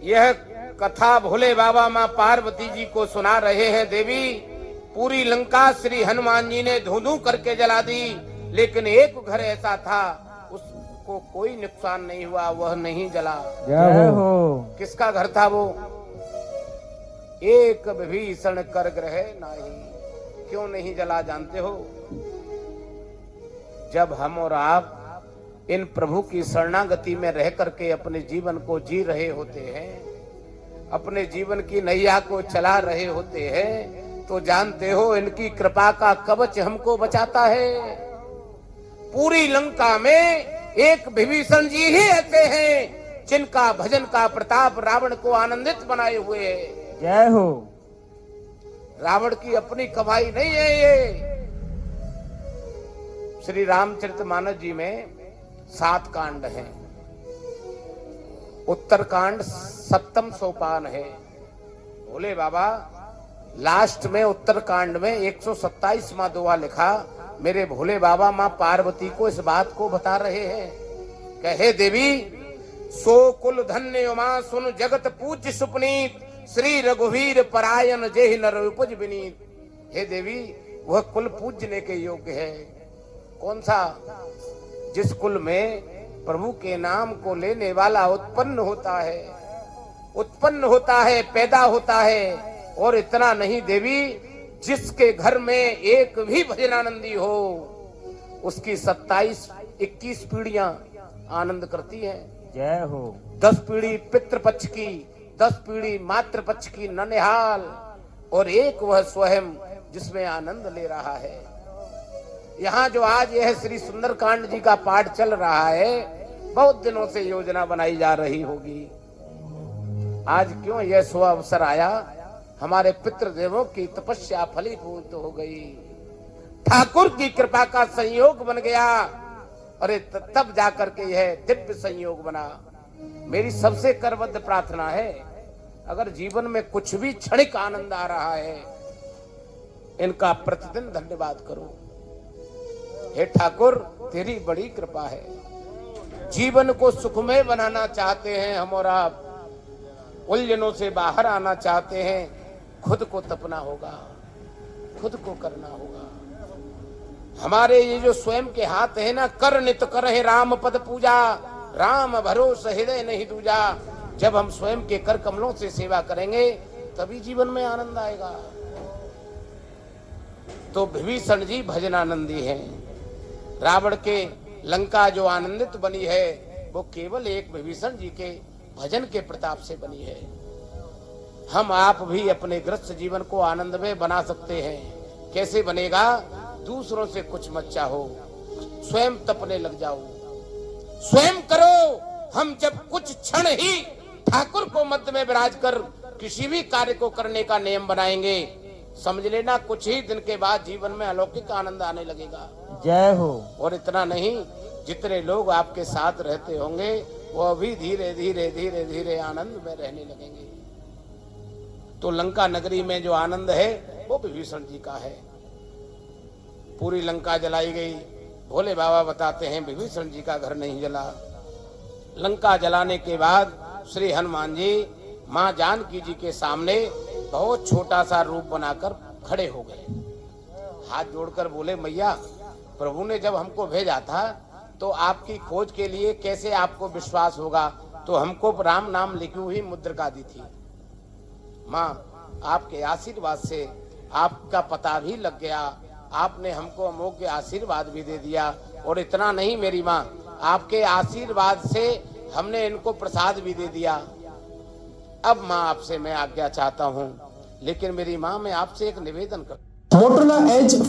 यह कथा भोले बाबा माँ पार्वती जी को सुना रहे हैं। देवी, पूरी लंका श्री हनुमान जी ने धू धू करके जला दी, लेकिन एक घर ऐसा था उसको कोई नुकसान नहीं हुआ, वह नहीं जला। जय हो। किसका घर था वो? एक विभीषण कर ग्रह नाही। क्यों नहीं जला जानते हो? जब हम और आप इन प्रभु की शरणागति में रह करके अपने जीवन को जी रहे होते हैं, अपने जीवन की नैया को चला रहे होते हैं, तो जानते हो इनकी कृपा का कवच हमको बचाता है। पूरी लंका में एक विभीषण जी ही ऐसे हैं जिनका भजन का प्रताप रावण को आनंदित बनाए हुए है। जय हो। रावण की अपनी कमाई नहीं है ये। श्री रामचरितमानस जी में 7 कांड हैं। उत्तर कांड 7वां सोपान है। भोले बाबा लास्ट में उत्तर कांड में 127वां दुआ लिखा। मेरे भोले बाबा माँ पार्वती को इस बात को बता रहे हैं। कहे देवी, सो कुल धन्य उमा सुन जगत पूज्य सुपनीत, श्री रघुवीर परायण जेहि नर उपज विनीत। हे देवी, वह कुल पूजने के योग्य है। कौन सा? जिस कुल में प्रभु के नाम को लेने वाला उत्पन्न होता है, पैदा होता है। और इतना नहीं देवी, जिसके घर में एक भी भजनानंदी हो, उसकी 27-21 पीढ़ियां आनंद करती हैं। जय हो। 10 पीढ़ी पितृपक्ष की, 10 पीढ़ी मातृपक्ष की ननिहाल, और एक वह स्वयं जिसमें आनंद ले रहा है। यहाँ जो आज यह श्री सुंदरकांड जी का पाठ चल रहा है, बहुत दिनों से योजना बनाई जा रही होगी। आज क्यों यह शुभ अवसर आया? हमारे पितृदेवों की तपस्या फलीभूत हो गई, ठाकुर की कृपा का संयोग बन गया। अरे तब जाकर के यह दिव्य संयोग बना। मेरी सबसे करबद्ध प्रार्थना है, अगर जीवन में कुछ भी क्षणिक आनंद आ रहा है, इनका प्रतिदिन धन्यवाद करो। हे ठाकुर, तेरी बड़ी कृपा है। जीवन को सुखमय बनाना चाहते हैं हम और आप, उलझनों से बाहर आना चाहते हैं, खुद को तपना होगा, खुद को करना होगा। हमारे ये जो स्वयं के हाथ है ना, कर नित करहि राम पद पूजा, राम भरोसे हृदय नहीं दूजा। जब हम स्वयं के कर कमलों से सेवा करेंगे, तभी जीवन में आनंद आएगा। तो विभीषण जी भजनानंदी हैं। रावण के लंका जो आनंदित बनी है, वो केवल एक विभीषण जी के भजन के प्रताप से बनी है। हम आप भी अपने ग्रस्त जीवन को आनंदमय बना सकते हैं। कैसे बनेगा? दूसरों से कुछ मत चाहो, स्वयं तपने लग जाओ, स्वयं करो। हम जब कुछ क्षण ही ठाकुर को मध्य में विराज कर किसी भी कार्य को करने का नियम बनाएंगे, समझ लेना कुछ ही दिन के बाद जीवन में अलौकिक आनंद आने लगेगा। जय हो। और इतना नहीं, जितने लोग आपके साथ रहते होंगे, वो भी धीरे धीरे धीरे धीरे आनंद में रहने लगेंगे। तो लंका नगरी में जो आनंद है, वो विभीषण जी का है। पूरी लंका जलाई गई। भोले बाबा बताते हैं विभीषण जी का घर नहीं जला। लंका जलाने के बाद श्री हनुमान जी माँ जानकी जी के सामने बहुत छोटा सा रूप बनाकर खड़े हो गए। हाथ जोड़कर बोले, मैया, प्रभु ने जब हमको भेजा था तो आपकी खोज के लिए कैसे आपको विश्वास होगा, तो हमको राम नाम लिखी हुई मुद्रिका दी थी। माँ, आपके आशीर्वाद से आपका पता भी लग गया, आपने हमको अमोघ आशीर्वाद भी दे दिया। और इतना नहीं मेरी माँ, आपके आशीर्वाद से हमने इनको प्रसाद भी दे दिया। अब माँ, आपसे मैं आज्ञा चाहता हूँ, लेकिन मेरी माँ, मैं आपसे एक निवेदन कर। Motorola as